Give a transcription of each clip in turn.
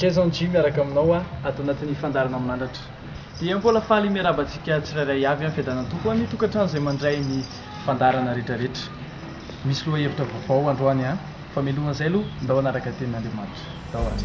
Jason G miaraka aminao ato anatin'ny fandarana amin'andratra. Dia mbola faly miarabantsika tsirairay avy amin'ny fiadanantoko ny tokantrano izay mandray ny fandarana rehetrarehetra. Misy lohahevitra vaovao androany fa mialohan'izay aloha ndao anaraka tenin'Andriamanitra. Ndao ary.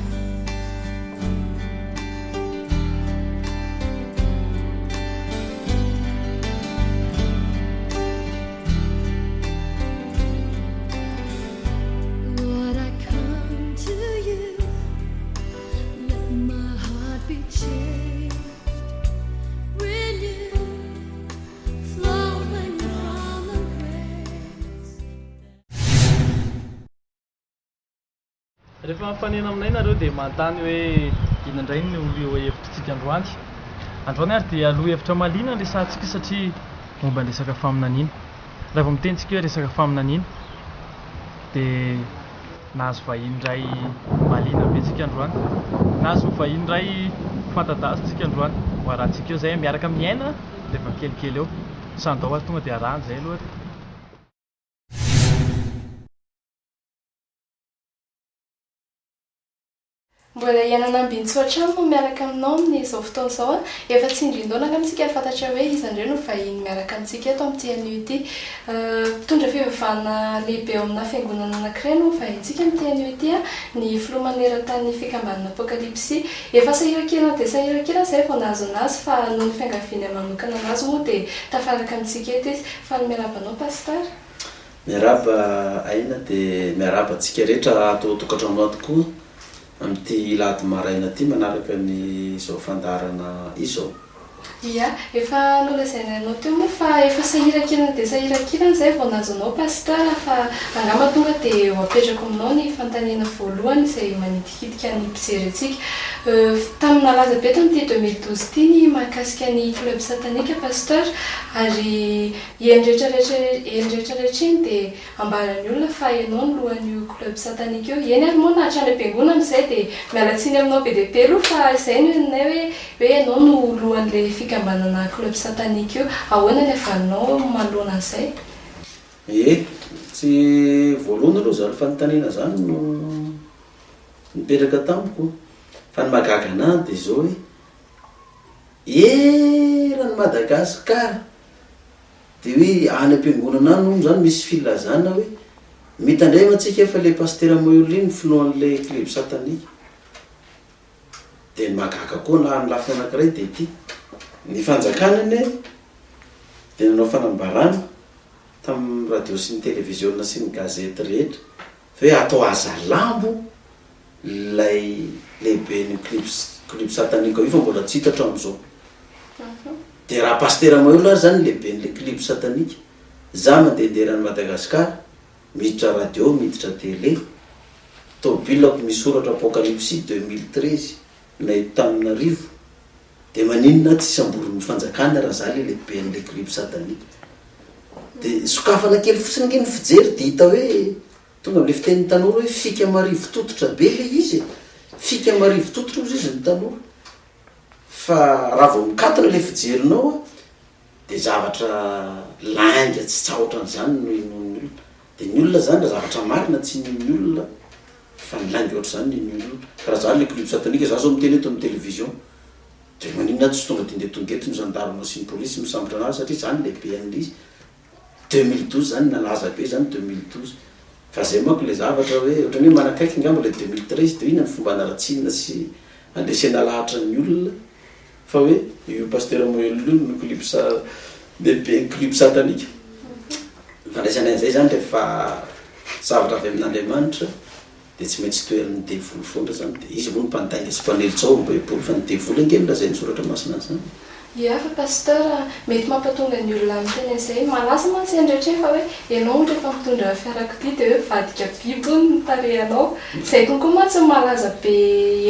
Rehefa mifanena aminay nareo dia manontany hoe inona indray no lohahevitrintsika androany. Androany ary dia lohahevitra mahaliana ny resantsika satria momba ny resaka faminaniana. Raha vao mitentsika hoe resaka faminaniana dia nahazo vahiny iray mahaliana be tsika androany. Nahazo vahiny iray fantadaza tsika androany. Ho arahantsika eo izay miaraka miaina dia efa kelikely eo. Sandao ary tonga dia arahany izay aloha. Mbola ianana ambinitsoatra no miaraka aminao amin'izao fotoana izao efa tsy indrindaona amintsika fantatra hoe izy indray no vahiny miaraka amintsika eto amin'ity anio ity. Mitondra fivavahana lehibe ao amina fiangonana anankiray no vahintsika amin'ity anio ity ny filomaneran-tany fikambanana apokalipsy. Efa sahiran-kina dia sahiran-kina izay vao nahazo anazy fa noho ny fiangaviana manokana anazy moa dia tafaraka amintsika eto izy. Fa ny miarabanao pastor. Miaraba aina dia miaraba antsika rehetra atao tokantrano tokoa amin'ity lahady maraina ity manaraka ny izao fandarana izao. Ia, efa nolazaina anao teo moa fa efa sahiran-kina dia sahiran-kina izay vao nahazo anao pastor fa angamba tonga dia ho apetrako aminao ny fanontaniana voalohany izay manidikitika ny mpijery antsika. Tamin'ny nalaza be tamin'ity 2012 ity ny mahakasika ny club satanika pastor ary eny rehetrarehetra eny dia ambaran'ny olona fa ianao no lohan'io club satanika io. Eny ary moa nahatrany am-piangonana izay dia mialatsiny aminao be dia be aloha fa izay no henonay hoe ianao no lohan'ilay fikambanana club satanika io. Ahoana ny avalinao manoloana an'izay? Tsy voalohany aloha izany fanontaniana izany no nipetraka tamiko. Fa ny mahagaga anahy dia izao hoe eran'ny Madagasikara dia hoe any am-piangonana any izany misy filazana hoe mitandray mantsika fa ilay pasteur Moyolin filohan'ilay club satanika. Dia ny mahagaga koa na ny lafiny anankiray dia ity ny fanjakanany dia nanao fanambarana tamin'ny radio sy ny televiziona sy ny gazety rehetra fa hoe atao azalambo ilay lehibe ny club satanika io fa mbola tsy hita hatramin'izao. Dia raha pasteur Moyolin ary zany lehibe n'ilay club satanika. Za mandehandeha ny Madagasikara miditra radio miditra télé tobilako misoratra apokalipsy 2013 na Antananarivo dia maninona tsy samboriny fanjakana raha za lehibe n'ilay club satanika. Dia sokafana kely fotsiny ny fijery dia hita hoe tonga amin'ilay fitenin'ny tanora hoe fika marivo tototra be ilay izy. Fika marivo tototra ozy izy ny tanora. Fa raha vao mikatona ilay fijerinao dia zavatra langa tsy tsaotra an'izany no inon'ny olona. Dia ny olona zany raha zavatra marina tsy inon'ny olona fa ny langa ohatr' izany ny olona. Raha zany ilay club satanika za zao miteny eto amin'ny televizion dia maninona tsy tonga dia tonga eto ny gendarme sy ny polisy misambotra anazy satria zany lehibe an'ilay izy. 2012 zany nalaza be zany 2012. Fa zay manko ilay zavatra hoe ohatran'ny hoe manakaiky ngamba ilay 2013 dia ina ny fomba anaratsina sy andesena lahatra ny olona fa hoe io pasteur Moyolin no lehibe club satanika. Fandraisana an'izay zany rehefa zavatra avy amin'Andriamanitra dia tsy maintsy toerany devoly foana zany dia izy moa ny mpandaina sy mpanelitsao mba hipoly fa ny devoly angely raha izay ny soratra masina zany. Ia, fa pasteur mety mampatonga ny olona amin'ny teny izay malaza mantsy andrehetra fa hoe ianao rehefa mitondra fiarakodia dia hoe vadika biby no tarehanao. Izay konkoa mantsy malaza be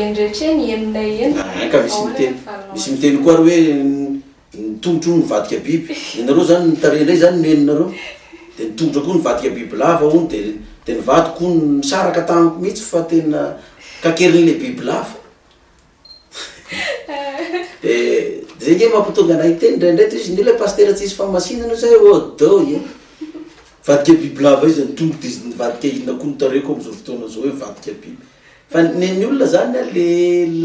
endrehetra eny enonay eny. Ka misy miteny koa ary hoe ny tongotra ny vadika biby. Ianareo zany ny tarehandray zany no eninareo. Dia ny tongotra koa ny vadika biby lava hono dia ny vady koa ny saraka tamiko mihitsy fa tena kakerin'ilay biby lava. Zay nge mampitonga anay teny indraindray toy izy ny ilay pasteur tsy isy famasinana zay do vadika biby lava izy ny tongotra izy ny vadika inona koa ny tareko amin'izao fotoana izao hoe vadika biby. fa ny olona zany le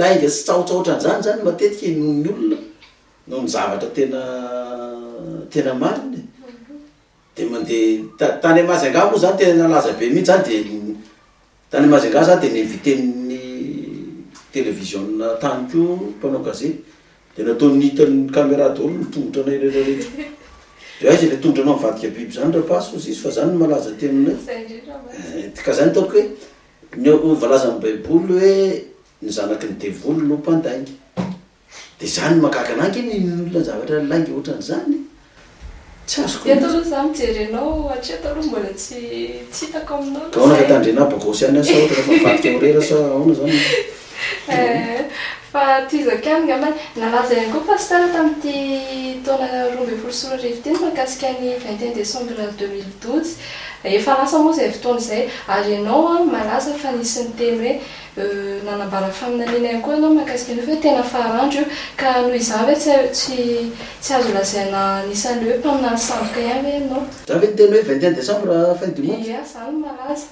lainga sy tsaotsaotrany zany matetika ny olona no ny zavatra tena mariny de mandeha tany Majunga moa zany tena nalaza be mihitsy zany de tany Majunga zany de ninviten'ny télévision tany ko mpanao gazety de nataony hitan'ny caméra daholo ny tongotra anay rehetrarehetra de aiza le tongotra anao mivadika biby zany rapaso izy fa zany malaza ty aminay ka zany taoko hoe ny valaza amin'ny baiboly hoe ny zanaky ny devolo no mpandaingy de zany makaka anangy ny olona zavatra laingy ohatran'izany tsy azoko taloha za mijery anao atria taloha mbola tsy hitako aminao kaona fa tandrena bagosy any sa ohatra rehefa mivadika orera sa ahoana zany fa tizakany ngambany nalaza ihany koa pasteur tamin'ity taona 2024 ty mahakasika ny 21 décembre 2012 efa lasa moa zay fotoana izay ary ianao malaza fa nisy ny teny hoe nanambara faminaniana ihany koa ianao mahakasika an'io hoe tena farandro ka noho izany hoe tsy azo lazaina nisan'le hoe mpaminany samboka ihany hoe ianao za ve ny teny hoe 21 décembre fin du mois ia zany malaza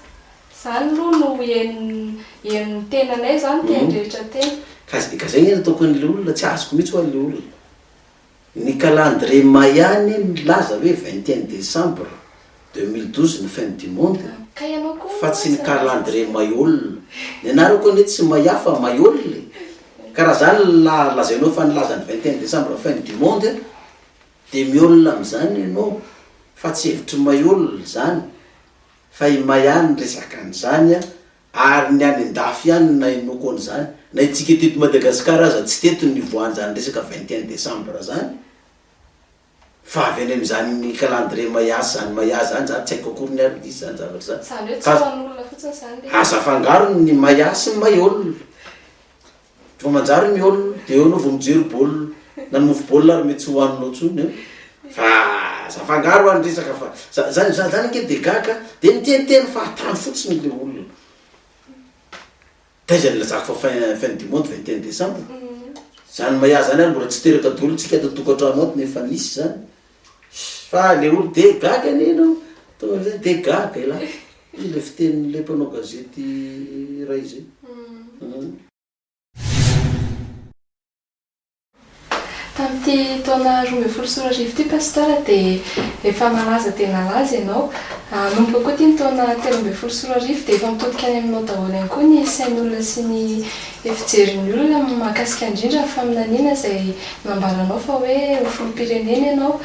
zany aloha no ien'ny tenanay zany teny rehetra teny ka zay ny ataoko an'le olona tsy azoko mihitsy ho an'le olona ny calendrier mayany milaza hoe 21 décembre 2012 ny fin du monde ka ianao koa fa tsy ny calendrier mayolona ny anareo koa nety tsy maya fa mayolona karaha zany lazainao fa nilaza ny 21 décembre fin du monde de miolona am'izany ianao fa tsy hevitry mayolona zany fa imayany resaka an'izany ary ny any andafy ihany na inoko an'izany na itsika teto Madagasikara aza tsy teto ny voany zany resaka 21 décembre zany fa avy any am'izany ny calendrier maya zany maya zany zany tsy haiko akory ny ardisy zany zavatra zany hoe tsy hoan'olona fotsiny zany asa fangaro ny maya sy ny mayolona fa manjary miolona de eo anao vao mijery baolina na nomofo baolina ary mety tsy hoaninao tsony fa za fangaro any resaka fa zany anke de gaka de niteniteny fa atany fotsiny le olona taiza nylazako fa fin du monde 21 décembre zany maya zany any mbola tsy teraka dolo tsika totokantrano ato nefa nisy zany fa le olo de gaga anenao tonga zay de gaga ela izy le fitenin'le mpanao gazety ray zay tamin'ity taona 2024 ty pasteur de efa malaza tena laza ianao nomboka koa ty ny taona 2024 de efa mitodika any aminao daholo ihany koa ny sain'olona sy ny efijerin'ny olona mahakasika indrindra ny faminaniana izay nambaranao fa hoe ho filoham-pirenena ianao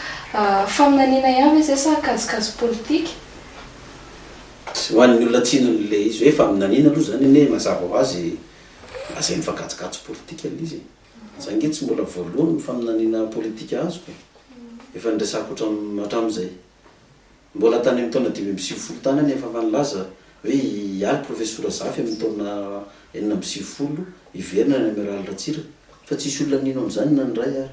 faminaniana ihany hoe zay sa kajikajy politika ho an'ny olona tsinon'le izy hoe faminaniana aloha zany ne mazava ho azy azay mifakajikajy politika izy zany nge tsy mbola voalohany faminaniana politika azoko efa nresako hatram'izay mbola tany amin'ny taona 2020 tany any efa fanlaza hoe ialy professeur Zafy amin'ny taona 2020 iverina ny amiral Ratsiraka fa tsisy olona nino am'izany na ndray ary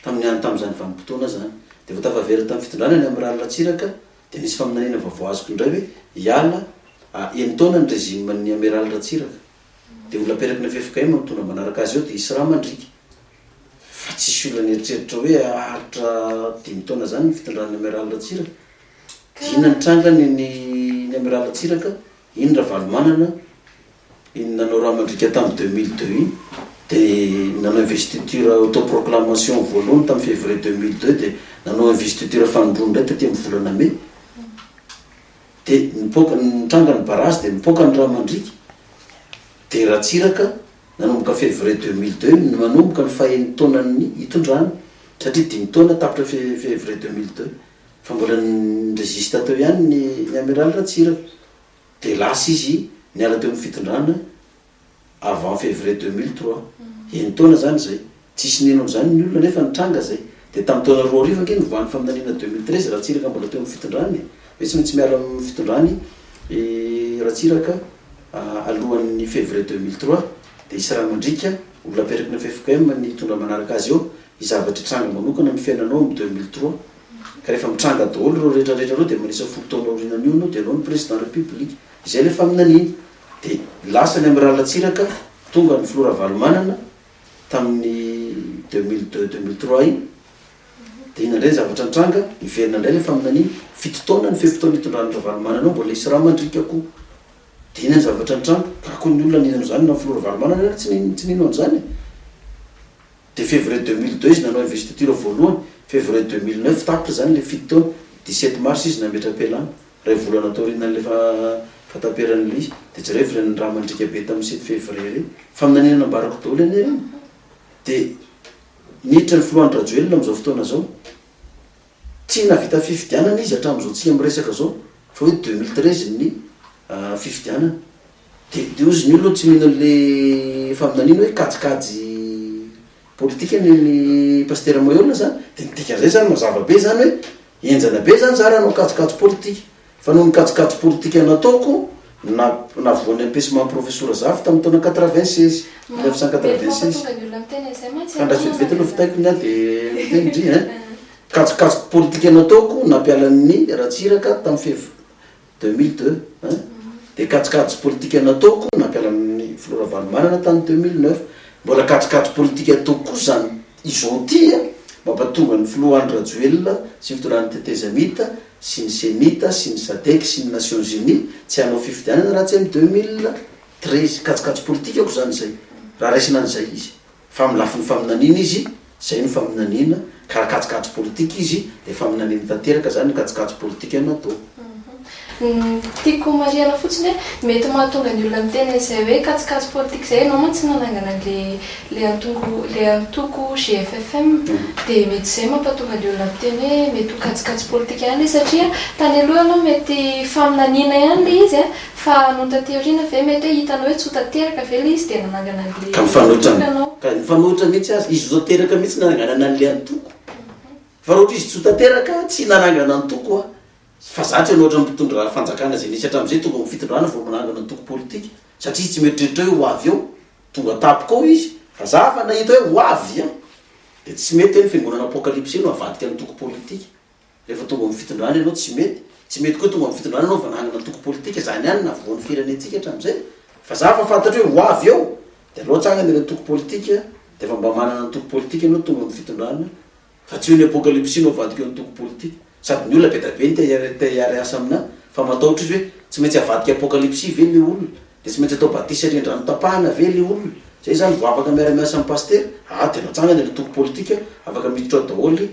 tamin'izany vanim-potoana zany de vao tafaverina tamin'ny fitondrana ny amiral Ratsiraka de nisy faminaniana vaovao azoko indray hoe iala eny taona ny régime ny amiral Ratsiraka de olona aperaky ny FFKM mitondra manaraka azy eo de isy raha mandrika fa tsisy olona nieritreritra hoe aritra 5 taona zany ny fitondran'ny amiral Ratsiraka inona ny trangany ny amiral Ratsiraka iny raha valomanana iny nanao raha mandrika tamin'ny 2002 iny de nanao investiture autoproclamation voalohany tamin'ny février 2002 de nanao investiture fanondrony ndray taty amin'ny volana mai de nipoka ny trangany barazy de nipoka ny raha mandrika de Ratsiraka nanomboka février 2002 manomboka ny fahen'ny taonany itondrany satria 5 taona tapitra février 2002 fa mbola ny résiste teo ihany ny amiral Ratsiraka de lasa izy niala teo amin'ny fitondrana avant février 2003 eny taona zany zay tsisy nino zany ny olona nefa nitranga zay de tamin'ny taona roa arivo anke nivoany faminaniana 2013 Ratsiraka mbola teo amin'ny fitondrany hoe tsy maintsy miala amin'ny fitondrany Ratsiraka alohan'ny février 2003 de isy raha mandrika olona aperaky ny FFKM ny tondra manaraka azy eo izavatra tranga manokana amin'ny fiainanao amin'ny 2003 ka rehefa mitranga daholo reo rehetrarehetra reo de manisa folo taona orinan'io anao de anao ny président république izay le faminaniana de lasa ny amiral Ratsiraka tonga ny filora valomanana tamin'ny 2002-2003 iny de ina ndray zavatra nitranga iverina indray le faminaniana fito taona ny fepitaona hitondrany ravalomanana ao mbola isy raha mandrika koa de ina ny zavatra nitranga koa ny olona ninano zany na flora valomana tsy nino an'izany de février 2002 izy nanao investiture voalohany février 2009 tapitra zany le fito taona 17 mars izy nametra-pialana ray volana taorina n'le fataperan'le izy de tsy revy ny raha mandrika be tamin'ny 7 février reny fa minanina ambarako daholo eny reny de niditra ny filohan'ny rajoelina am'izao fotoana zao tsy navita fifidianana izy hatramin'izao tsy amresaka zao fa hoe 2013 ny fifidianana de ozy ny olo tsy mino le faminanina hoe kajikajy politika ny pasteur moyolna zany de nitika zay zany mazava be zany hoe enjana be zany zara anao kajikajy politika fa noho ny kajikajy politika nataoko na voany ampesement professeur Zafy tamin'ny taona 96 1996 fandrasvetivety aloha fitaiko nya de mitendry kajikajy politika nataoko nampialan'ny Ratsiraka tamin'ny 2002 de kajikajy politika nataoko nampialan'ny Flora Valomanana tamin'ny 2009 mbola kajikajy politika ataoko koa zany izao ty mampatonga ny filohan'ny Rajoelina sy fitoran'ny Tetezamita sy ny Senita sy ny SADC sy ny Nations Unies tsy hanao fifidianana raha tsy amin'ny 2013 kajikajy politika ko zany zay raha raisina an'izay izy fa amin'ny lafiny faminanina izy zay ny faminanina ka kajikajy politika izy de faminanina tanteraka zany ny kajikajy politika natao tiako mariana fotsiny hoe mety mahatonga ny olona miteny izay hoe kajikajy politika zay anao mantsy nanangana le antoko GFFM de mety zay mampatonga ny olona miteny hoe mety ho kajikajy politika ihany le satria tany aloha aloha mety faminanina ihany le izy fa nontateoriana ve mety hoe hitanao hoe tsy ho tanteraka ve le izy de nanangana le ka mifanohitra mihitsy azy izy zao teraka mihitsy nananganana an'le antoko fa raha ohatra izy tsy ho tanteraka tsy nanangana antoko fa zatra ianao ohatra mitondra fanjakana zay nisy hatramin'izay tonga amin'ny fitondrana vao manangana antoko politika satria tsy meritreritra hoe ho avy eo tonga tapika ao izy fa za fa nahita hoe ho avy de tsy mety hoe ny fiangonana apokalypse no avadika ny antoko politika rehefa tonga amin'ny fitondrana ianao tsy mety koa tonga amin'ny fitondrana ianao vanangana antoko politika zany ihany na voan'ny firenentsika hatramin'izay fa za fa fantatra hoe ho avy eo de aloha tsangany ny antoko politika de fa mba manana antoko politika ianao tonga amin'ny fitondrana fa tsy hoe ny apokalypse no avadika antoko politika sady ny olona be da be ny te hiary asa amina fa mataotra izy hoe tsy maintsy avadika apokalypsy ve le olona de tsy maintsy atao batisa rendrano tapahana ve le olona zay zany vo afaka miara-miasa amin'ny paster de natsangany le toko politika afaka miditra ao daholy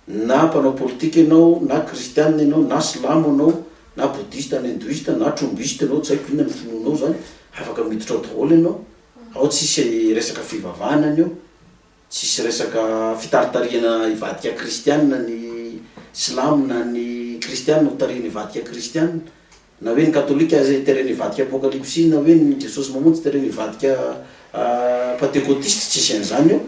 na mpanao politika ianao na kristianina ianao na silamo anao na boudiste na hindoiste na trombiste anao tsy haiko inona ny finoanao zany afaka miditra ao daholy ianao ao tsisy resaka fivavahana anio tsisy resaka fitaritariana ivadika kristianina ny silamo na ny kristianina hotariny ivadika kristianina na hoe ny katolika tereny ivadika apokalypsy na hoe ny jesosy mamonjy tereny ivadika pentécotiste tsisy an'izany io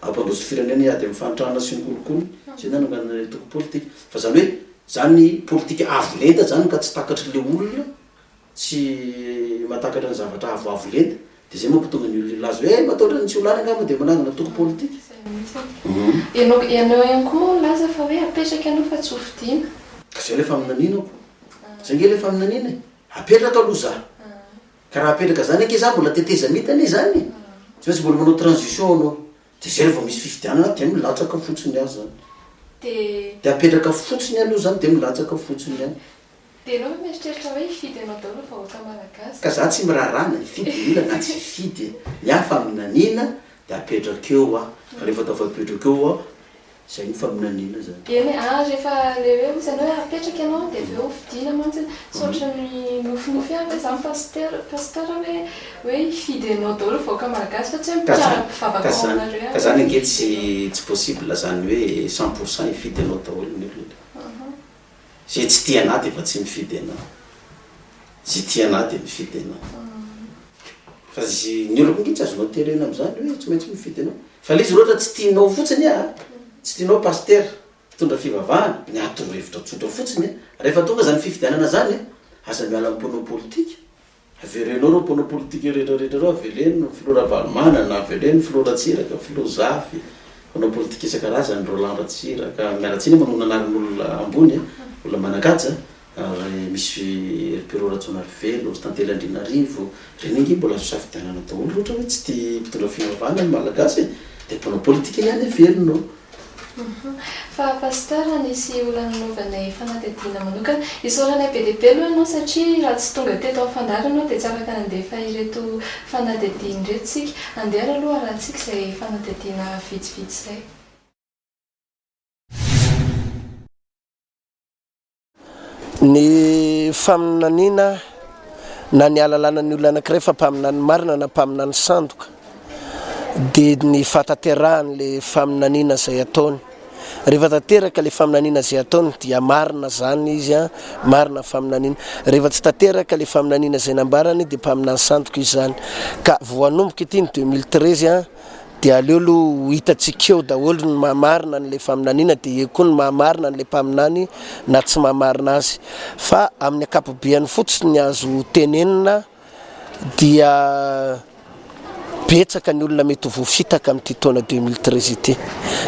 ampandroso firenena ady am'fanitrahana sy ny kolokolo zay nanangana toko politika fa zany hoe zany politika avolenta zany ka tsy takatry le olona tsy matakatra ny zavatra avolenta de zay mampitonga ny olona ilazy hoe mataotra ny tsy olana angamba de manangana toko politika ianao ihany koa laza fa hoe apetraka ianao fa tsy hofidiana ka zay le faminaninako zay nge le faminanina apetraka aloha za ka raha apetraka zany ake za mbola Tetezamita zany tsy maintsy mbola manao transition anao de zay rehefa misy fifidianana de milatsaka fotsiny azy zany de apetraka fotsiny aloha zany de milatsaka fotsiny ihany de anao mieritreritra hoe hifidy anao daholo fa ota malagasy ka za tsy mirarana hifidy ila na tsy hifidy ny faminanina de apetraka eo rehefa tafapetraka eo zay ny faminanina zany eny rehefa le hoe misy anao hoe apetraka ianao de aveo hofidiana mantsy saotra ny nofinofy hoe zany pasteur hoe hifidy anao daholo vaoka malagasy fa tsy ka zany ange tsy possible zany hoe 100% hifidy anao daholo ny olona zay tsy tiana de efa tsy mifidy anao zay tiana de mifidy anao fa ny olako nge tsy azonao terena am'zany hoe tsy maintsy mifidy anao fa le izy loatra tsy tianao fotsiny tsy tianao paster fitondra fivavahana ny atorohevitra tsotra fotsiny rehefa tonga zany fifidianana zany aza miala amin'ny mpanao politika averenao reo mpanao politika rehetrarehetra reo aveleny Flora Valomana na aveleny Flora Ratsiraka Flora Zafy mpanao politika isan-karazany Roland Ratsiraka miaratsiny manao anaran'olona ambony olona manakaja misy Pero Ratsonarivelo Tantely Andrinarivo reny nge mbola azo safidianana daholo ohatra hoe tsy tia mpitondra fivavahana ny malagasy de mpanao politika ihany averinao Fa pasteur nisy olona nanaovanay fanadihadiana manokana isaorana be dia be aloha ianao satria raha tsy tonga teto amin'ny fandaro ianao dia tsara ka nandefa ireto fanadihadiana ireto tsika andeha aloha arahantsika izay fanadihadiana vitsivitsy izay. Ny faminaniana na ny alalànany olona anankiray fa mpaminany marina na mpaminany sandoka dia ny fataterahany le faminaniana izay ataony. Rehefa tanteraka le faminaniana izay ataony dia marina zany izy a, marina faminaniana. Rehefa tsy tanteraka le faminaniana izay nambarany dia mpaminany sandoka izy zany. Ka voanomboka ity ny 2013 a dia aleo aloha hitantsika eo daholo ny mahamarina n'le faminaniana dia eo koa ny mahamarina n'le mpaminany na tsy mahamarina azy. Fa amin'ny akapobeany fotsiny azo tenenina dia betsaka ny olona mety voafitaka amin'ity taona 2013 ity.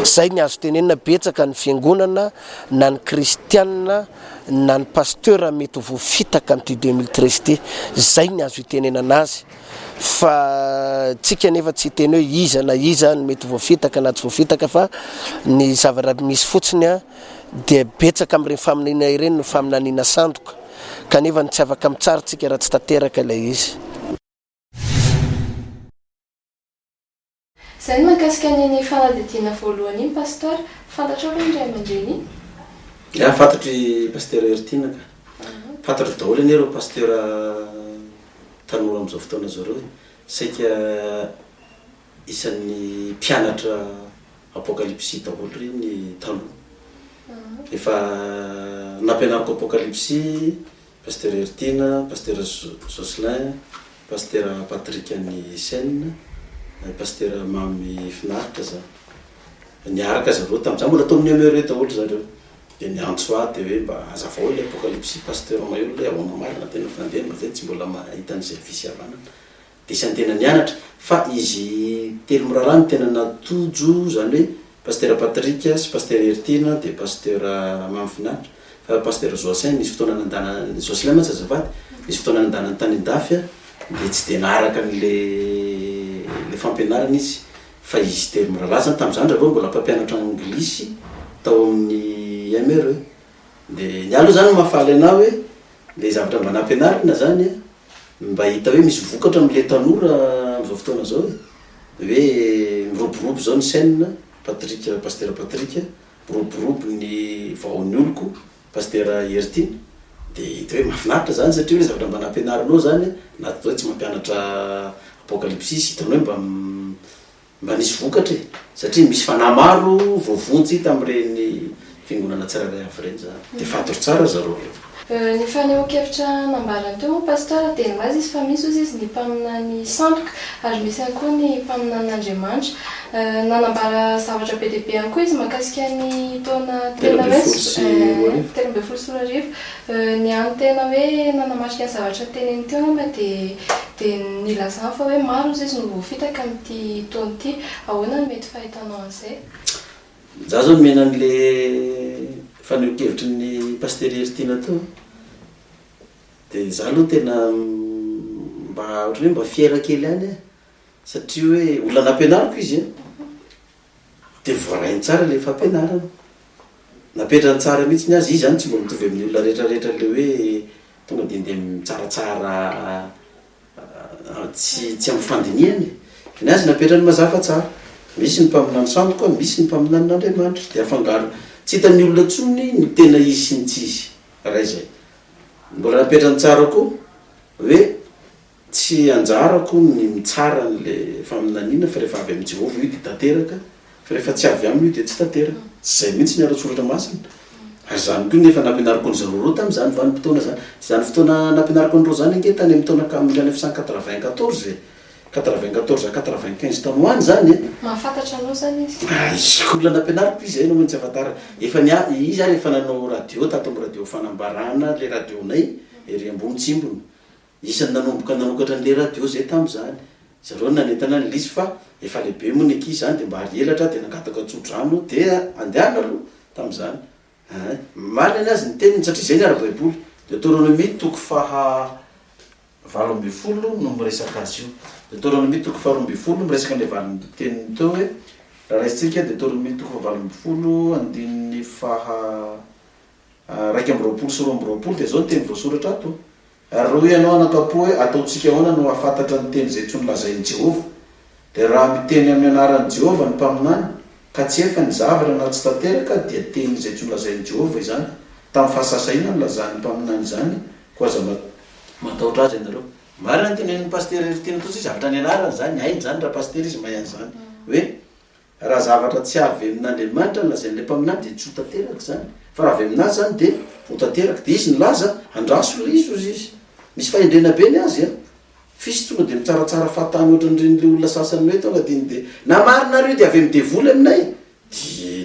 Zay ny azo tenenina betsaka ny fiangonana na ny kristianina na ny pasteur mety voafitaka amin'ity 2013 ity. Zay ny azo itenenana azy. Fa tsika nefa tsy teny hoe iza na iza ny mety voafitaka na tsy voafitaka fa ny zavatra misy fotsiny a dia betsaka amin'ireny faminaniana ireny no faminaniana sandoka kanefa ny tsy afaka mitsara tsika raha tsy tanteraka ilay izy. Izay no mahakasika ny fanadihadiana voalohany iny pasteur fantatrao aloha indray aman-dreny iny? Ya fantatry pasteur Ertina ka. Fantatry daholo anie reo pasteur tanora amin'izao fotoana zao reo saika isan'ny mpianatra apokalypsy daholo reny taloha. Efa nampianariko apokalypsy pasteur Ertina, pasteur Jocelyn, pasteur Patrick ny Seine, pasteur Mamy Finaritra za. Niaraka zareo tamin'izany mbola tao amin'ny ameo daholo zareo. Dia niantso ahy dia hoe mba azafao ilay apokalypsy pasteur Maïolo ilay ahoana marina tena fandeha mba tsy mbola mahita an'izay fisiavanana. Dia isany tena nianatra fa izy telo miraharaha ny tena natojo zany hoe pasteur Patrick sy pasteur Ertina dia pasteur Mamy Finaritra. Fa pasteur Jocelyn nisy fotoana nandana Jocelyn mantsy azafady nisy fotoana nandana ny tany Andafy dia tsy dia naharaka le fampianarana izy fa izy telo miraharaha zany tamin'izany zareo mbola mpampianatra anglisy tao amin'ny MRE. Dia ny aloha zany mahafaly anao hoe le zavatra mba nampianarina zany mba hita hoe misy vokatra amin'le tanora amin'izao fotoana zao hoe miroborobo zao ny Seine Patrick, pasteur Patrick, miroborobo ny vahoan'ny oloko pasteur Ertine. Dia hita hoe mahafinaritra zany satria hoe zavatra mba nampianarinao zany na hoe tsy mampianatra apokalypsy hitanao mba nisy vokatra satria misy fanahy maro voavonjy tamin'ireny fiangonana tsirairay avy ireny zany. Dia fantatro tsara zareo reo. Ny fanehoan-kevitra nambarany teo moa pasteur dia nilaza izy fa misy ozy izy ny mpaminany sandoka ary misy ihany koa ny mpaminan'Andriamanitra. Nanambara zavatra be dia be ihany koa izy mahakasika ny taona tena hoe 13 sy 14 ny any tena hoe nanamarika ny zavatra teneny teo nama dia nilazany fa hoe maro izy izy no voafitaka amin'ity taona ity. Ahoana no mety fahitanao an'izay? Za zao nomena an'le fanehoan-kevitry ny pasteur Ertina teo dia za aloha tena mba ohatran'ny hoe mba fiera kely any satria hoe olona nampianariko izy dia voarainy tsara le fampianarana napetrany tsara mihitsy ny azy izy zany tsy mbola mitovy amin'ny olona rehetrarehetra le hoe tonga dia mitsaratsara tsy amin'ny fandiniany ny azy napetrany mazafa tsara. Misy ny mpaminany sandoka misy ny mpaminany n'Andriamanitra dia afangaro tsy hitan'ny olona tsony ny tena izy sy ny tsisy raha izay mbola napetrany tsara koa hoe tsy anjarako ny mitsara n'le faminaniana fa rehefa avy amin'ny Jehovah io dia tanteraka fa rehefa tsy avy aminy io dia tsy tanteraka. Zay mihitsy ny ara-tsoratra masina ary zany koa nefa nampianariko ny zareo roa tamin'izany vanim-potoana zany. Zany fotoana nampianariko an'ireo zany ange tany amin'ny taona 1994 95 taona ho any zany mahafantatra anao zany izy? Isy olona nampianariko izy no tsy afatara efa izy ary efa nanao radio tato amin'ny radio fanambarana le radionay ery ambony tsimbony isany nanomboka nanokatra n'le radio zay tamin'izany zareo nanentana ny lisy fa efa lehibe moa ny ankizy zany dia mba ary elatra dia nangataka tsodrano dia andehana aloha tamin'izany. Marina azy ny teniny satria izay ny ara-baiboly Deutéronomie toko faha 17 no miresaka azy io. Deutéronomie toko faha 12 miresaka an'ilay valiny teniny teo hoe raha raisitsika dia toromitoko valambifolo andin'ny raiky amby roapolo sy roa amby roapolo dia zao ny teny voasoratra ato ary roa ianao anakapo hoe ataontsika ahoana no ahafantatra ny teny zay tsy nolazain'i Jehova dia raha miteny amin'ny anaran'i Jehova ny mpaminany ka tsy efa ny zavatra na tsy tanteraka dia teny zay tsy nolazain'i Jehova izany tamin'ny fahasasaina no lazan'ny mpaminany izany ko aza matahotra azy ianareo marina ny tenen'ny paster tena toy zay zavatra ny anarany zany hainy zany raha paster izy mahay an'izany hoe raha zavatra tsy avy amin'Andriamanitra ny lazain'ilay mpaminany dia tsy ho tanteraka zany fa raha avy aminazy zany dia ho tanteraka dia izy ny laza andraso liso izy misy fahendrena be ny azy fisy tonga dia mitsaratsara fahatany ohatran'ireny olona sasany hoe tonga dia dia na marina reo dia avy midevoly aminay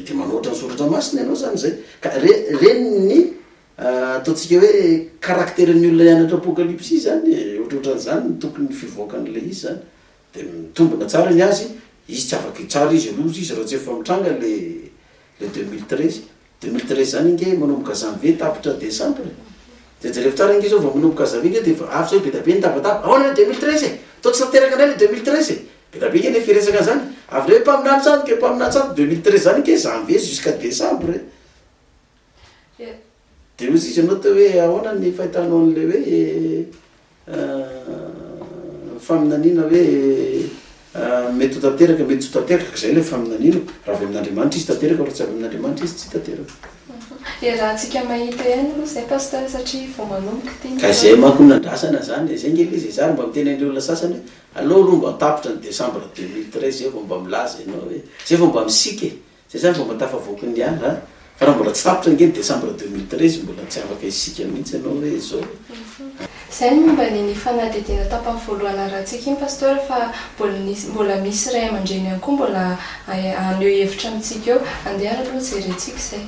dia manoatra ny soratra masina ianao zany zay ka reny ataontsika hoe karakterin'ny olona ianatra apokalypsy zany ohatrohatran'izany tokony fivoakan'ilay izy zany dia mitombona tsara ny azy izy tsy afaka tsara izy loza izy raha tsy efa mitranga le 2013 zany inge manomboka janvier tapitra décembre dia jereo tsara inge zao vao manomboka janvier inge dia avy zao be tabe ny tabataba ahoana le 2013 tao tsy tanteraka anay le 2013 be tabe inge ne firesaka zany avy le mpaminany tsany ke mpaminany tsany 2013 zany inge janvier jusqu'à décembre dia ozy izy anao teo hoe ahoana ny fahitanao an'le hoe faminaniana hoe mety ho tanteraka mety tsy ho tanteraka zay le faminanino raha avy amin'Andriamanitra izy tanteraka raha tsy avy amin'Andriamanitra izy tsy tanteraka raha antsika mahita ihany aloha zay pasteur satria vao manomboka teny ka zay manko nandrasana zany zay nge izy zary mba mitenen'le olona sasany hoe aloha aloha mba tapitra ny décembre 2013 zay vao mba milaza ianao hoe zay vao mba misika zay zany vao mba tafavoakiny ihany fa raha mbola tsy tapitra nge ny décembre 2013 mbola tsy afaka isika mihitsy ianao hoe zao zay ny momba ny fanadidina tapany voalohana rahantsika iny pasteur fa mbola misy ray aman-dreny ihany koa mbola aneo hevitra amintsika eo andehana aloha jerentsika zay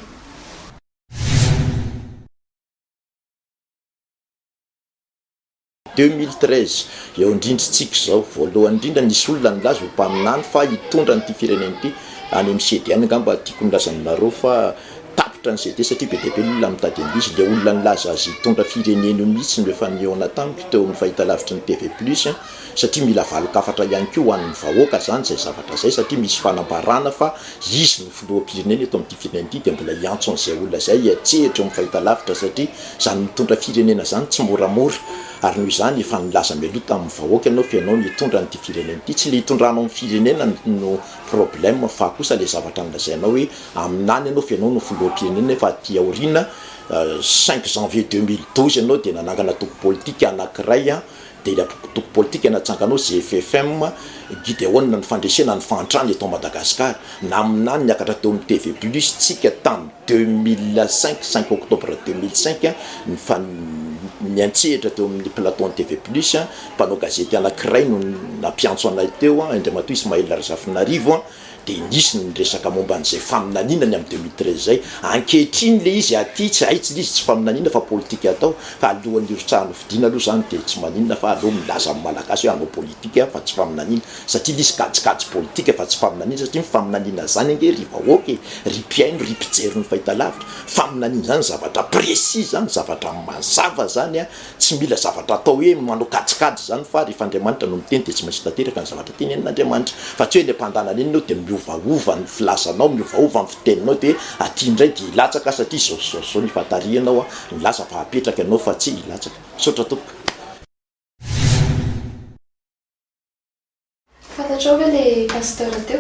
2013 eo indrindritsika zao voalohany indrindra nisy olona nylaza ho mpaminany fa hitondra nyity fireneny ity any amin'ny CD any angamba tiako nylaza aminareo fa tapitra ny CD satria be dia be olona mitady an'izy le olona nylaza azy hitondra fireneny mihitsy no efa niona tamiko teo amin'ny fahitalavitra ny TV Plus satria mila valokafatra ihany koa ho an'ny vahoaka zany zay zavatra zay satria misy fanambarana fa izy no filoham-pirenena eto amin'ity fireneny ity dia mbola hiantso an'izay olona zay hiatsehitra amin'ny fahitalavitra satria zany mitondra firenena zany tsy moramora ary noho izany efa nilaza mialoha tamin'ny vahoaka ianao fa ianao hitondra nyity firenena ity tsy le hitondranao amin'ny firenena no problème fa kosa le zavatra nilazainao hoe aminany ianao fa ianao no filoham-pirenena fa aty aoriana 5 janvier 2012 ianao dia nanangana toko politika anankiray dia la toko politika natsanganao GFFM Gideon ny fandresena ny fantrany eto Madagasikara na aminany niakatra teo amin'ny TV Plus tsika tamin'ny 5 octobre 2005 ny antsehatra teo amin'ny plateau ny TV Plus mpanao gazety anankiray no nampiantso anay teo Indriamatoa Ismaël Razafinarivo dia nisy ny resaka momba an'izay faminaninany amin'ny 2013 zay ankehitriny le izy aty tsy haitsy le izy tsy faminanina fa politika atao fa alohan'ny hirotsahana fidiana aloha zany dia tsy maninona fa aloha milaza amin'ny malagasy hoe anao politika fa tsy faminanina satria lisy kajikajy politika fa tsy faminanina satria faminanina zany ange ry vahoaka ry mpiaino ry mpijery ny fahitalavitra faminanina zany zavatra précis zany zavatra mazava zany tsy mila zavatra atao hoe manao kajikajy zany fa rehefa Andriamanitra no miteny dia tsy maintsy tanteraka ny zavatra tenenin'Andriamanitra fa tsy hoe le mpandanana iny anao dia miovaova ny filazanao miovaova ny fiteninao dia aty indray dia hilatsaka satria zao ny fatarianao nilaza fa apetraka ianao fa tsy hilatsaka sotra tompoko fantatrao ve le pasteur teo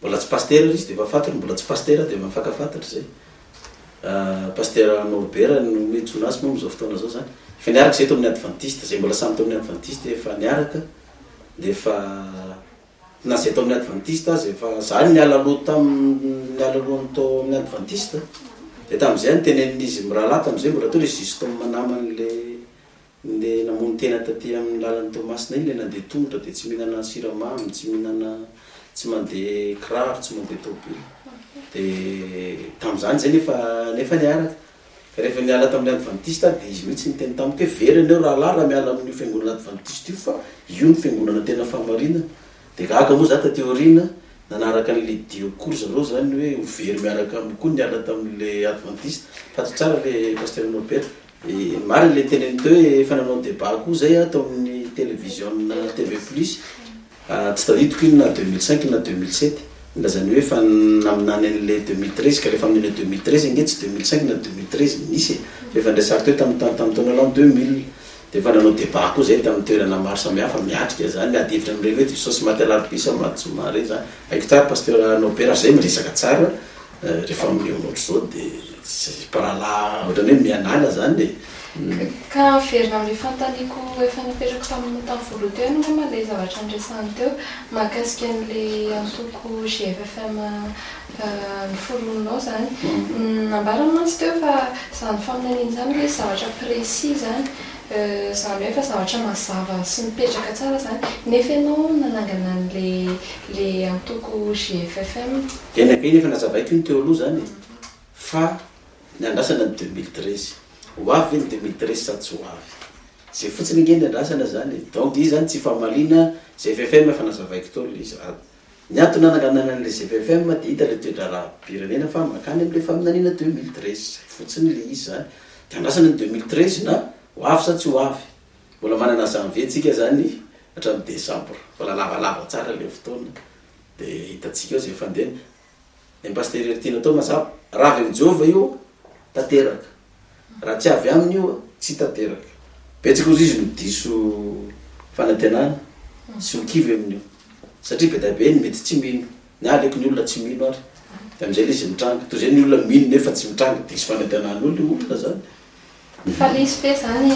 mbola tsy pasteur izy dia efa fantatra mbola tsy pasteur dia mafakafantatra zay pasteur Norbert no metsona azy moa am'izao fotoana zao zany efa niaraka zay tao amin'ny adventiste zay mbola samy tao amin'ny adventiste efa niaraka dia efa na zay tao amin'ny adventiste azy efa zany niala aloha tamin'ny tao amin'ny adventiste dia tamin'izay ny tenen'izy mirahalahy tamin'izay mbola teo le jusy tao manaman'le namono tena taty amin'ny lalan'ny Tomasina iny le nandeha tongotra dia tsy mihinana siramamy tsy mandeha kiraro tsy mandeha tobily dia tamin'izany zay nefa niaraka ka rehefa niala tamin'ny adventiste dia izy mihitsy niteny tamiko hoe very anao rahalahy raha miala amin'io fiangonana adventiste io fa io ny fiangonana tena famarina dia gaga moa za taty aoriana nanaraka n'le diokour zareo zany hoe ho very miaraka amikoa niala tamin'le adventiste fa tsy tsara le pasteur Norbert marina le teneny teo hoe efa nanao débat koa zay atao amin'ny télévision TV Plus tsy tadidiko iny na 2005 na 2007 lazany hoe fa naminany an'le 2013 ka rehefa amin'le 2013 inge tsy 2005 na 2013 nisy efa ndray sary teo tamin'ny taona lan 2000 de fa nanao débat koa zay tamin'ny toerana maro samihafa miatrika zany miadivitra am'reny hoe sauce matelalbisa matsoma reny zany aiko tsara pasteur Nobert zay miresaka tsara rehefa amin'io ohatry zao de parala ohatrany hoe mianala zany ka verina amin'ny fantaniko efa nipetrako tamin'ny tamin'ny voaloha teo no ma le zavatra andresany teo mahakasika an'le antoko GFFM ny forononao zany nambarana mantsy teo fa zany faminaniny zany hoe zavatra précis zany zany hoe fa zavatra mazava sy mipetraka tsara zany nefa ianao nanangana an'le antoko GFFM enakeny efa nazavaiko iny teo aloha zany fa ny andrasana ny 2013 hoavy ny 2013 sady tsy hoavy zay fotsiny inge ny andrasana zany donc izy zany tsy famalina GFFM efa nazavaiko teo izy ny antony nananganana an'le GFFM de hita le toedrara-pirenena fa makany am'le faminanina 2013 fotsiny le izy zany de andrasana ny 2013 na hoavy sa tsy hoavy mbola manana janvier tsika zany hatramin'ny décembre mbola lavalava tsara le fotoana de hitatsika eo zay fandehana ny pasteur tiana atao mazava raha avy amin'Jehova io tanteraka raha tsy avy aminy io tsy tanteraka betsaka ozy izy no diso fanantenana sy okivy amin'io satria be da be ny mety tsy mino ny aleko ny olona tsy mino ary de am'izay le izy mitranga toy zay ny olona mino nefa tsy mitranga diso fanantenan'olo olona zany fa le izy be zany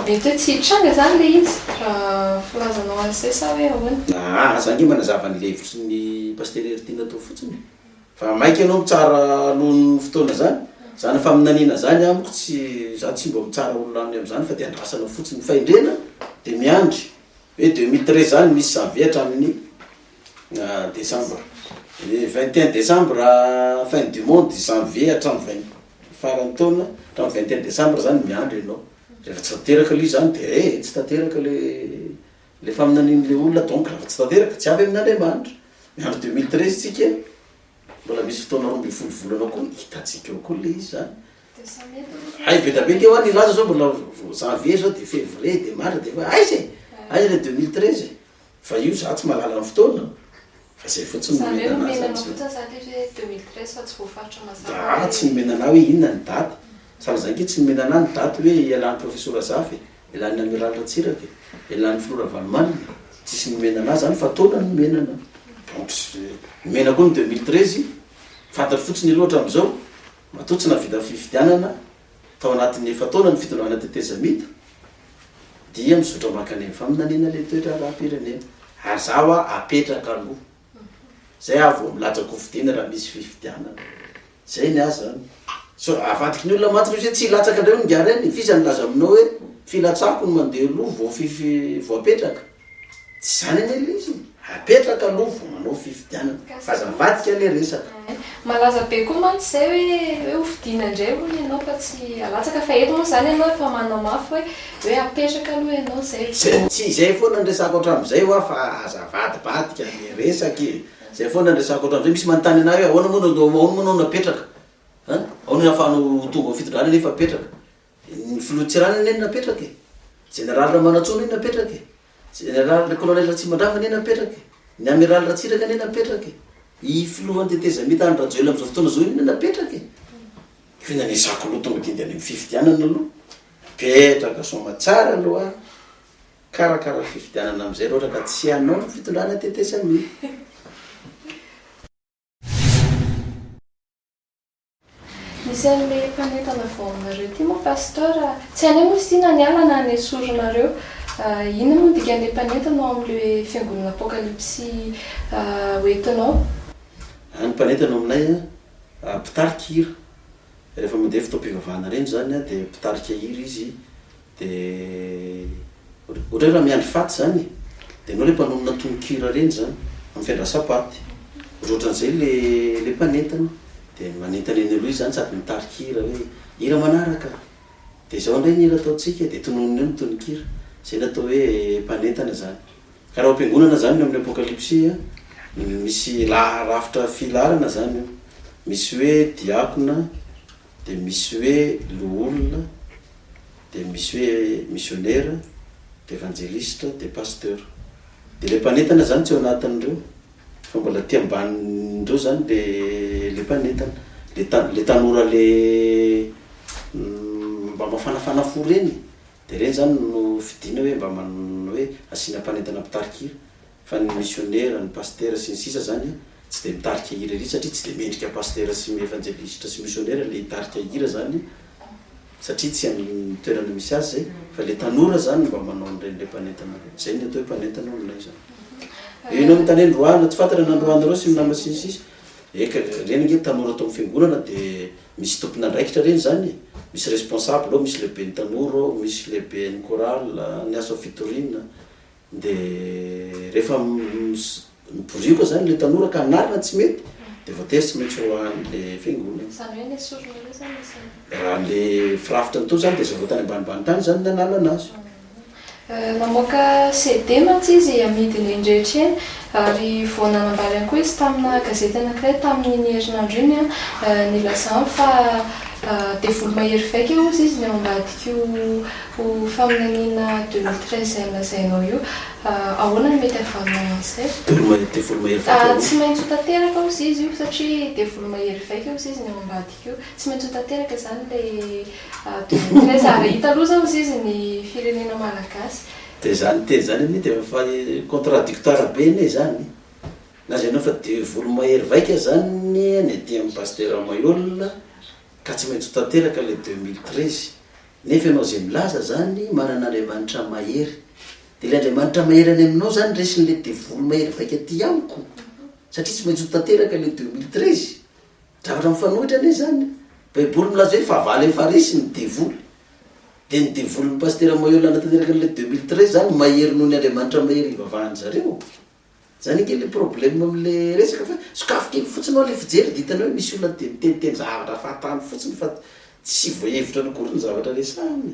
mety hoe tsy hitranga zany le izy raha filazanao an'izay sa hoe ahoana zany hoe manazava ny levitry ny pasteur tiana atao fotsiny fa maiky ianao mitsara alohan'ny fotoana zany zany faminanina zany amiko tsy za tsy mbo mitsara olona any am'zany fa de andrasana fotsiny fa indrena de miandry hoe 2013 zany misy janvier hatramin'ny décembre 21 décembre fin du monde janvier hatramin'ny 20 farany taona hatramin'ny 21 décembre zany miandry ianao rehefa tsy tanteraka le zany de tsy tanteraka le faminanin'le olona donc raha tsy tanteraka tsy avy amin'Andriamanitra miandry 2013 tsika mbola misy fotoana 12 volana koa hitatsika eo koa le izy zany hay be da be ke hoany ilaza zao mbola janvier zao de février de mars de aiza le 2013 fa io za tsy mahalala ny fotoana fa zay fotsiny tsy nomenana hoe inona ny daty samy zany ke tsy nomenana ny daty hoe ialan'ny professeur Azafy ilan'ny amiral Ratsiraka ilan'ny Flora Valmanina tsisy nomenana zany fa taona nomenana donc nomena koa ny 2013 fantatra fotsiny loatra am'izao matoa tsy navita fifidianana tao anatin'ny efa-taona ny fitondràna tetezamita dia mizotra makany amin'ny faminanina le toetra raha-pirenena ary zaho apetraka aloha zay avo milatsako fidiana raha misy fifidianana zay ny azy zany so avadiky ny olona matsy hoe tsy latsaka andreo ngiareny fisa nylaza aminao hoe filatsako no mandeha aloha vao apetraka tsy zany any le izy apetraka aloha vao manao fifidianana fa zavadika le resaka malaza be koa mantsy zay hoe hofidiana indray hono ianao fa tsy alatsaka fa eto moa zany ianao efa manao mafy hoe apetraka aloha ianao zay tsy zay foana nresako hatram'izay hoa fa azavadibadika le resaky zay foana nresako hatram'izay misy manontany anahy hoe ahoana manao napetraka ahoana nafahanao tonga fitondrana nefa apetraka ny filotsirana neny napetraka général Ramanatsoa neny napetraka général colonel Ratsimandrava neny napetraka ny amiral Ratsiraka neny napetraka i filohan'ny tetezamita any Rajoelina am'izao fotoana zao iny napetraka finanesako aloha tonga dindy any amin'ny fifidianana aloha petraka soma tsara aloha karakara fifidianana am'izay roatra ka tsy hanao ny fitondrana tetezamita misy an'le mpanentana vaoaminareo ty moa pasteur tsy any moa sy tina niala na any soronareo ina moa dikan'le mpanentanao am'le fiangonana apokalypsy hoentinao any mpanentanao aminay mpitarika hira rehefa mandeha fotoam-pivavahana reny zany de mpitarika hira izy de ohatra raha miandry faty zany de anao le mpanomina tononkira reny zany amin'ny fiandrasapaty ohatran'izay le mpanentana de manentana eny aloha izy zany sady mitarika hira hoe hira manaraka de zao ndray ny hira ataotsika de tononony eo ny tononkira zay natao hoe mpanentana zany ka raha ampiangonana zany amin'ny apokalypsy misy rafitra filarana zany io misy hoe diakona de misy hoe loolona de misy hoe missionnaire de évangéliste de pasteur de le mpanentana zany tsy ao anatin'ireo fa mbola ty ambanindreo zany le mpanentana le tanora le mba mafanafana fo reny de reny zany no fidina hoe mba hoe asina mpanentana mitarikira fa ny missionnaire ny pasteur sy ny sisa zany tsy de mitarika hira ery satria tsy de mendrika pasteur sy evangeliste sy missionnaire le hitarika hira zany satria tsy amin'ny toerana misy azy zay fa le tanora zany mba manao an'ireny le mpanentana zay ny atao hoe mpanentana aminay zany ino mitany androana tsy fantatra n'androana reo sy minama sy ny sisa eka reny nge tanora atao amin'ny fiangonana de misy tompona andraikitra reny zany misy responsable ao misy lehibe ny tanora ao misy lehibe ny chorale ny asa fitorina de rehefa miboriko zany le tanora ka anarina tsy mety de voatery tsy maintsy hoan'le fiangonana raha le firafitra ny to zany de za vao tany ambanimbany tany zany ny anala anazy namoaka CD mantsy izy amidiny indrehetra eny ary vao nanambary ihany koa izy tamina gazety anankiray tamin'ny herinandro iny nilazany fa devoly mahery vaika io izy ny ao ambadika ho faminaniana 2013 zay milazainao io ahoana ny mety havanana an'izay devoly mahery vaika tsy maintsy ho tanteraka ozy izy io satria devoly mahery vaika ozy izy ny ao ambadika io tsy maintsy ho tanteraka zany le 2013 ary hita aloha zao izy izy ny firenena malagasy de zany teny zany any de fa contradictoire be ine zany na zay anao fa devoly mahery vaika zany ny aty amin'ny pasteur Mayolina ka tsy maintsy ho tanteraka le 2013 nefa ianao zay milaza zany manana Andriamanitra mahery de le Andriamanitra mahery any aminao zany resin'le devoly mahery vaika ty amiko satria tsy maintsy ho tanteraka le 2013 zavatra mifanohitra ane zany baiboly milaza hoe favaly farisy ny devoly de ny devoly ny pasteur Mayolina tanteraka le 2013 zany mahery noho ny Andriamanitra mahery ivavahany zareo zany nge le problème am'le resaka fa sokafo kely fotsiny ao le fijery ditanao hoe misy olona de miteniteny zavatra fahatany fotsiny fa tsy voahevitra nokory ny zavatra resahany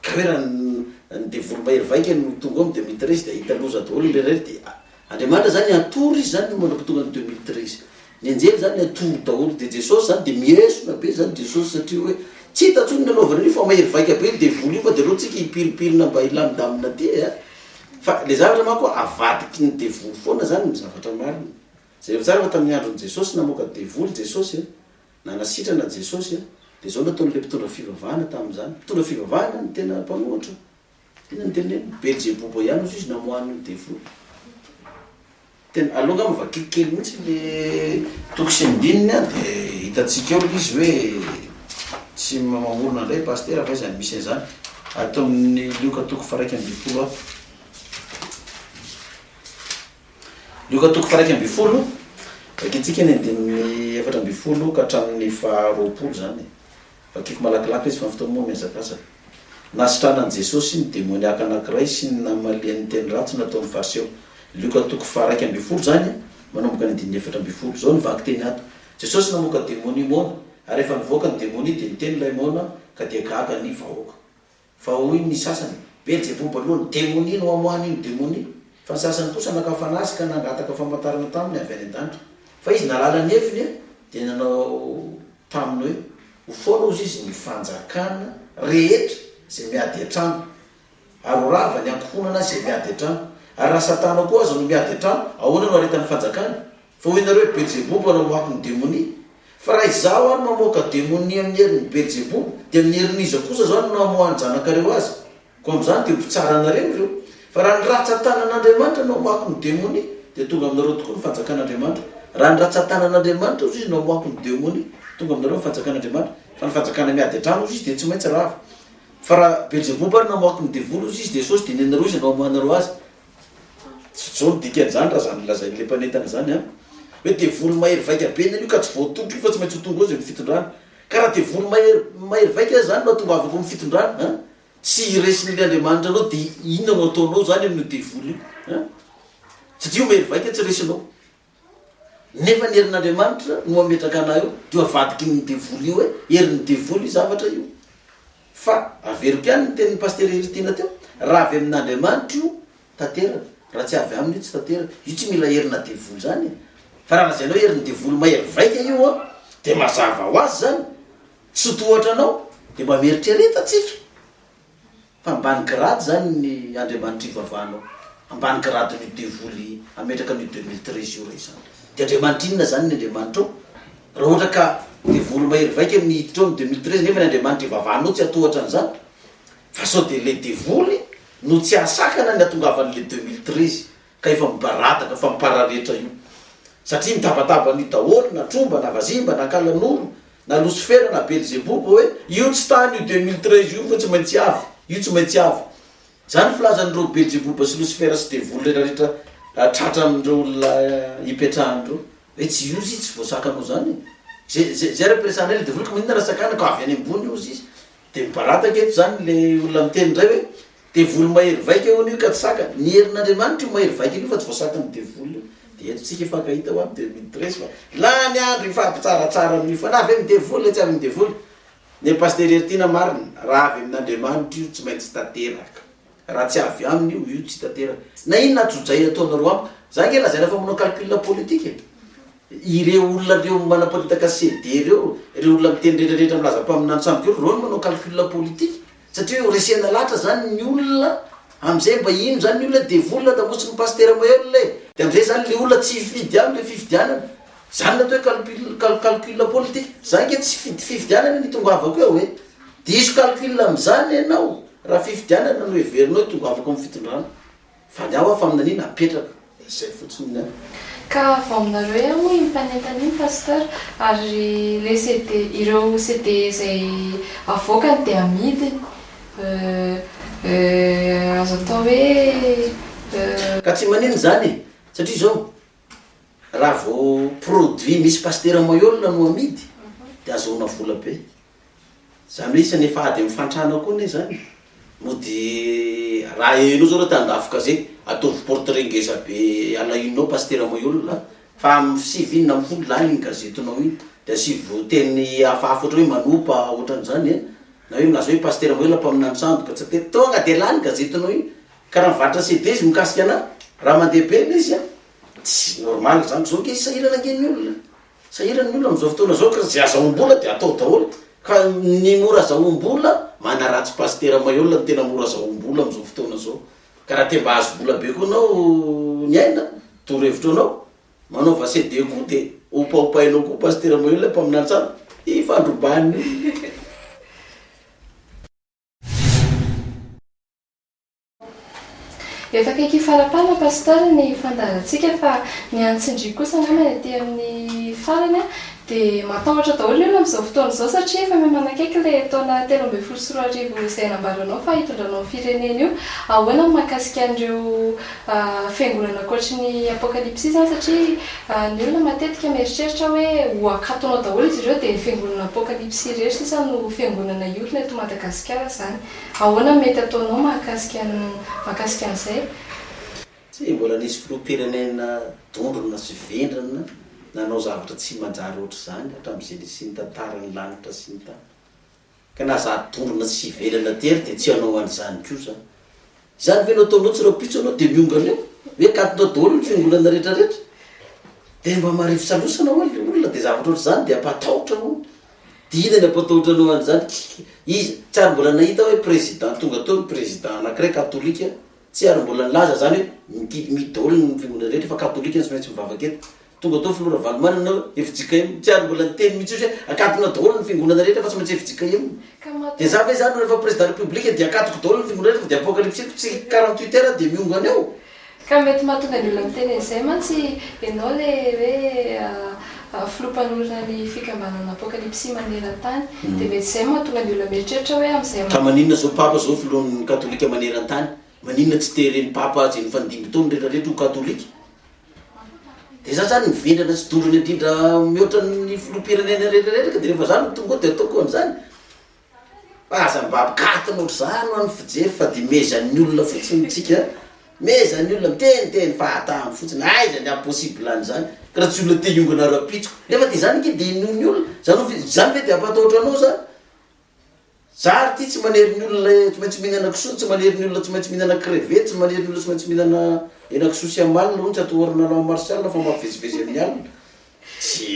ka hoe raha ny devoly mahery vaika no tonga ao amin'ny 2013 de hita loza daholo le rery de Andriamanitra zany atory izy zany no manako tonga ny 2013 ny anjely zany atory daholo de Jesosy zany de miesona be zany Jesosy satria hoe tsy hita tsony ny anaovana io fa mahery vaika be devoly io fa de loatsika hipiripirina mba hilamindamina ty fa le zavatra manko avadiky ny devoly foana zany ny zavatra marina zay efa tsara fa tamin'ny androny Jesosy namoaka devoly Jesosy nanasitrana Jesosy de zao nataon'le mpitondra fivavahana tamin'izany mpitondra fivavahana ny tena mpanohatra tena ny teneneny Belzebouba ihany ozy izy namohan'ny devoly tena aloha ngamba vakikikely mihitsy le toko sy midinina de hitatsika eo izy hoe tsy mamorona indray pasteur fa izany misy an'izany atao amin'ny Lioka toko faraiky ambifolo Lioka toko faraiky ambifolo vakitsika ny andininy efatra ambifolo ka hatramin'ny faharoapolo zany vakiko malakilaky izy fa fotoana moa miazakazaka nasitranan Jesosy ny demoniaka anankiray sy ny namalian'ny teny ratsy nataon'ny fariseo Lioka toko faraiky ambifolo zany manomboka ny andininy efatra ambifolo zao ny vaky teny ato Jesosy namoaka demoni mona ary rehefa nivoaka ny demoni de niteny ilay mona ka dia gaga ny vahoaka fa hoy ny sasany Belzebouba aloha ny demoni no amoahany iny demoni fa ny sasany kosa nakafanazy ka nangataka famantarana taminy avy any an-danitra fa izy nalala ny hefiny de nanao taminy hoe ho foana ozy izy ny fanjakana rehetra zay miady an-trano ary orava ny ankohonana zay miady an-trano ary raha satana koa aza no miady an-trano ahoana no aretan'ny fanjakana fa hoy nareo hoe Belzebouba no amoaky ny demoni fa raha izaho ary mamoaka demoni amin'ny herin'ny Belzebouba de amin'ny heriniza kosa zao no amoahany zanakareo azy ko am'izany de mpitsara nareo reo fa raha ny ratsatanan'Andriamanitra no amoaky ny demoni de tonga aminareo tokoa ny fanjakan'Andriamanitra raha ny ratsatanan'Andriamanitra ozy izy no amoaky ny demoni tonga aminareo ny fanjakan'Andriamanitra fa ny fanjakana miady an-trano ozy izy de tsy maintsy rava fa raha Belzebouba ary no amoaky ny devoly ozy izy de Jesosy de nenareo izy no amohanareo azy zao ny dikan'izany raha zany lazain'le mpanentana zany hoe devoly mahery vaika be io ka tsy voatotro io fa tsy maintsy ho tonga ao zay ny fitondrana ka raha devoly mahery vaika zany no tonga avako amin'ny fitondrana tsy resin'le Andriamanitra anao de inona no ataonao zany amin'ny devoly io satria io mahery vaika tsy resinao nefa ny herin'Andriamanitra no ametraka anah io de avadiky ny devoly io hoe herin'ny devoly zavatra io fa averiko ihany ny tenin'ny pasteur Eritina teo raha avy amin'Andriamanitra io tanteraka raha tsy avy aminy io tsy tanteraka io tsy mila herina devoly zany fa raha lazainao herin'ny devoly mahery vaika io de mazava ho azy zany tsy tohatra anao de mba meritrereta tsika fa mbany grady zany ny Andriamanitra ivavahanao ambany gradeny devoly ametraka ny 2013 io ray zany de Andriamanitra inona zany ny Andriamanitra raha ohatra ka devoly mahery vaika miditra eo 2013 nefa ny Andriamanitra ivavahanao tsy atohatra an'izany fa sao de le devoly no tsy asakana ny atongavan'le 2013 ka efa mibarataka fa mipararetra io satria mitabataba ny daholo na tromba na vazimba na kalanoro na Lucifera na Belzebub hoe io tsy tany io 2013 io fa tsy maintsy avy io tsy maintsy avy zany filazan'ireo Belzebub sy Lucifera sy devoly rehetrarehetra tratra amindreo olona hipetrahandreo hoe tsy io zy tsy voasakanao zany zay represana le devoly ka maninona raha sakana ka avy any ambony io izy de mibarataka eto zany le olona miteny ndray hoe devoly mahery vaika eo an'io ka tsy saka ny herin'Andriamanitra io mahery vaika io fa tsy voasakany devoly io de eto tsika efankahita ho amin'ny 2013 fa la ny andro ifampitsaratsara amin'io fa na avy amin'ny devoly tsy avy amin'ny devoly ny paster Ertina marina raha avy amin'Andriamanitra io tsy maintsy tateraka raha tsy avy aminy io tsy tateraka na inona ajojay ataonareo amiko za nge lazaina fa manao calcul politique ireo olona reo manapalitaka CD reo olona miteny rehetrarehetra milaza mpaminany samboka reo no manao calcul politique satria resena latra zany ny olona am'izay mba ino zany ny olona devoly tamosiny paster Maël le de am'izay zany le olona tsy fidy aminy le fifidianana zany natao hoe calcul politique za nge tsy fifidianana ny tongavako eo hoe diso calcul am'izany ianao raha fifidianana no heverinao tongavako amin'ny fitondrana fa ny aho afa aminan'iny apetraka zay fotsiny ka vao aminareo mo impanentan'iny pasteur ary le CD ireo CD zay avoakany de amidy azo atao hoe ka tsy manino zany satria zao raha vao produit misy paster Maël no amidy de azoona vola be zany hoe isany efa ady mifantrana koa ne zany mody raha enao zao raha tandafoka zay ataovy portrait ngeza be alainao paster Maël fa amin'ny 7 na 10 lany ny gazetinao iny de asivy teny hafahafa ohatra hoe manopa ohatran'izany na hoe milaza hoe paster Maël mpaminany sandoka tsy te tonga de lany gazetinao iny ka raha mivarotra CD izy mikasika ana raha mandeha be le izy tsy normal zany zao ke sahirana ngen'ny olona sahirana ny olona am'izao fotoana zao ka zay azahoam-bola de atao daholo ka ny mora azahoam-bola manaratsy paster Maël ny tena mora azahoam-bola am'izao fotoana zao ka raha te mba azo vola be koa anao ny aina torohevitra anao manaova CD koa de opaopainao koa paster Maël mpaminany tsara ifandrobany efa kaiky farapana pasteur ny fandarantsika fa ny antsindry kosa ngamba aty amin'ny farany de matahotra daholo ny olona am'izao fotoana zao satria efa manakaiky le taona 13 izay nambaranao fa hitondranao ny firenena io ahoana mahakasika an'ireo fiangonana ankoatry ny apocalypse zany satria ny olona matetika mieritreritra hoe ho akatonao daholo izy ireo de ny fiangonana apocalypse rehetra sisa no fiangonana iolona eto Madagasikara zany ahoana mety ataonao mahakasika an'izay tsy mbola nisy filoham-pirenena dondrona sy vendrana nanao zavatra tsy manjary ohatry zany hatramin'izay sy ny tantarany lanitra sy ny tany ka na za dondrona tsy velana tery de tsy hanao an'izany koa zany zany ve no ataonao tsy rapitso anao de miongana eo hoe katinao daholo ny fiangonana rehetrarehetra de mba marivo salosana ho le olona de zavatra ohatry zany de ampatahotra ho de ina ny ampatahotra anao an'izany izy tsy ary mbola nahita hoe président tonga tao ny président anankiray katolika tsy ary mbola nilaza zany hoe midy daholo ny fiangonana rehetra fa katolika sy maintsy mivavaka eto tonga tao filora valomanana efitsika emy tsy ary mbola niteny mihitsy hoe akatona daholo ny fiangonana rehetra fa tsy maintsy efitsika emy de za ve zany rehefa président république de akatoko daholo ny fiangonana rehetra fa de apocalypse tsy 48 heures de miongana eo ka mety mahatonga ny olona miteny an'izay mantsy ianao le hoe filompanorona ny fikambanana apocalypse maneran-tany de mety zay mahatonga ny olona mieritreritra hoe am'izay ka maninona zao papa zao filohan'ny katolika maneran-tany maninona tsy tereny papa zay ny fandimby taony rehetrarehetra ho katolika de za zany mivendrana sy dondrony indrindra mihoatra ny filoham-pirenena rehetrarehetra ka de rehefa zany tonga de ataoko an'izany aza mba abikatina ohatry zany ho any fijery fa de mezan'ny olona fotsiny tsika mezan'ny olona miteniteny fahatany fotsiny aiza ny impossible an'izany ka raha tsy olona te hiongana rapitsiko nefa de zany ke de inony olona zany ve de ampatahotra anao zany zary ty tsy manery ny olona tsy maintsy mihinana kisoa tsy manery ny olona tsy maintsy mihinana crevette tsy manery ny olona tsy maintsy mihinana henakisoa sy amalina ony tsy atoarina lao marsial fa mampivezivezy amin'ny alina tsy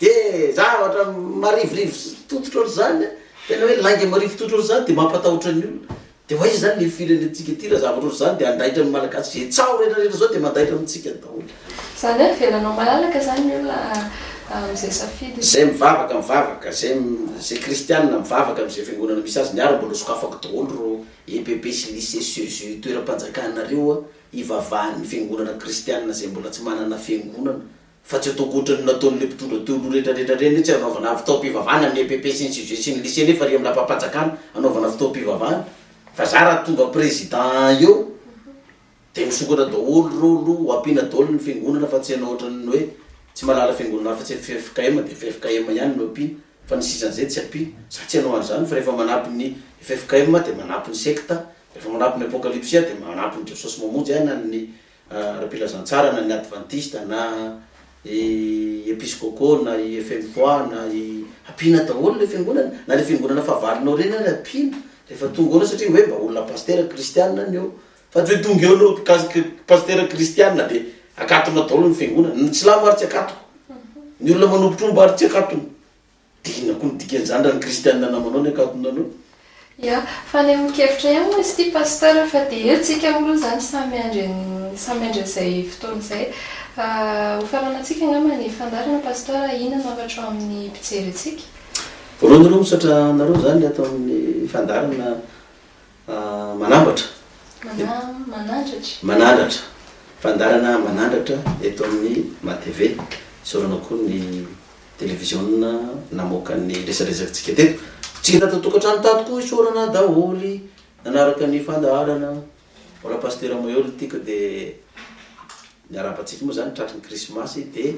de zavatra marivorivo tototra ohatry zany tena hoe langy marivo tototra ohatry zany de mampatahotra ny olona de hoe izy zany le firenentsika ty raha zavatra ohatry zany de andaitra ny malagasy ze tsao rehetrarehetra zao de mandaitra amitsika daholo zany hoe velanao malalaka zany ny olona am'izay safidy zay mivavaka zay kristianina mivavaka am'izay fiangonana misy azy niara mbola sokafako daholo ro EPP sy lycée Jésus toeram-panjakanareo ivavahan'ny fiangonana kristianina zay mbola tsy manana fiangonana fa tsy atao kotrany nataon'le mpitondra tolo rehetrarehetra reny tsy anaovana fitaom-pivavahana ny EPP sy ny Jésus sy ny lycée nefa ry amin'ny lampam-panjakana anaovana fitaom-pivavahana fa za raha tonga président eo de misokatra daholo rolo ampina daholo ny fiangonana fa tsy anao ohatrany hoe tsy malala fiangonana fa tsy FFKM de FFKM ihany no ampina fa ny sisan'izay tsy ampina za tsy anao an'izany fa rehefa manampy ny FFKM de manampy ny secta rehefa manampy ny apocalypsia de manampy ny Jesosy mamonjy na ny rapilazantsara na ny adventiste na episcopo na FM3 na ampina daholo le fiangonana na le fiangonana fa valinao reny le ampina rehefa tonga ao satria hoe mba olona pasteur kristianina ny eo fa tsy hoe tonga eo no pasteur kristianina de akatona daholo ny fiangonana ny silamo ary tsy akatoko ny olona manompotromba ary tsy akatony dinako ny dikan'izany raha ny kristianina namanao ny akatona anao ya fa ny mikevitra ihany moa izy ty pasteur fa de eo tsika olo zany samy andran'izay fotoana izay hofaranantsika angamba ny fandarana pasteur ina no avatra ao amin'ny mpijery atsika voalohany aloha misatra nareo zany atao amin'ny fandarana manambatra manandratra fandarana manandratra eto amin'ny matv sorana koa ny télévision namoakan'ny resaresakytsika teto tsika tatatokantrano tato koa isorana daholy nanaraka ny fandarana ola pasteur moyoly tika de niarapatsika moa zany tratran'ny krismasy de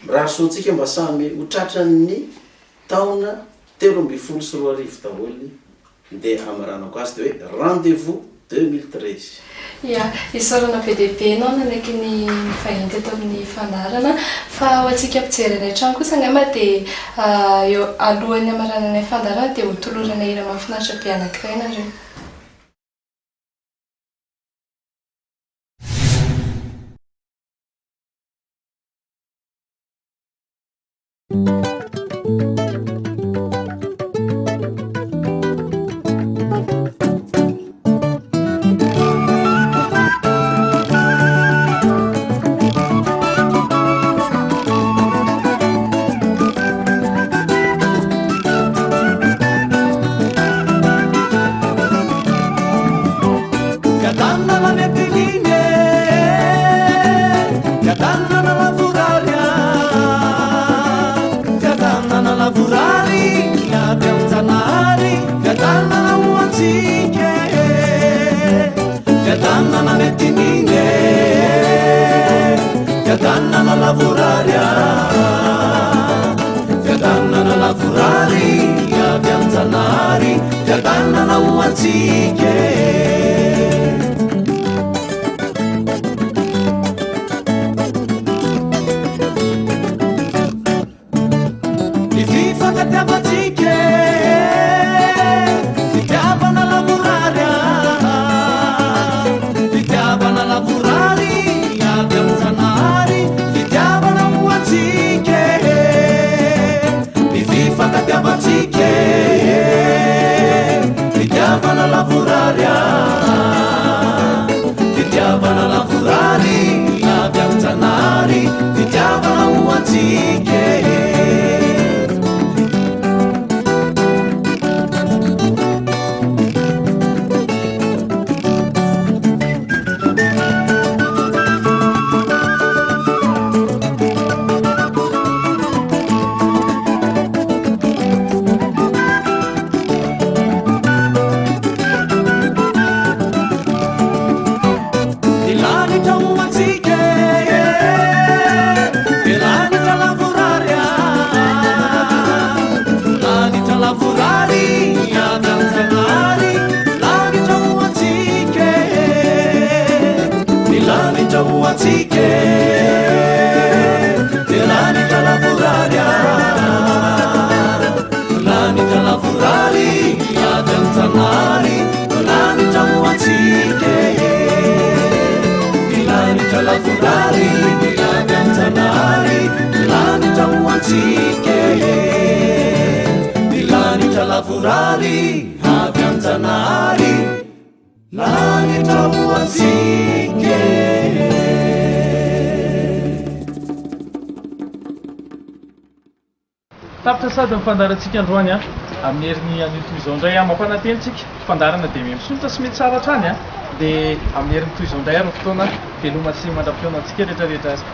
mirahasotsika mba samy ho tratran'ny taona 13 sy 14 daholo de amaranako azy de hoe rendez-vous 2013 ya isorana be dehibe anao nanaiky ny vahiny teto amin'ny fandarana fa ho antsika mpijery any an-trano kosa angamba de eo alohan'ny amaranany fandarana de ho tolorana ira mahafinaritra be anankiray nareo lavorari avy an-janahary lanitra hoatsike tapitra sady mifandarantsika androany a amin'ny heriny an'io izao indray a mampanatentsika fandarana dia misolitra sy mety tsara hatrany a dia amin'ny heriny toy izao indray ary fotoana veloma sy mandram-piona antsika rehetrarehetra azy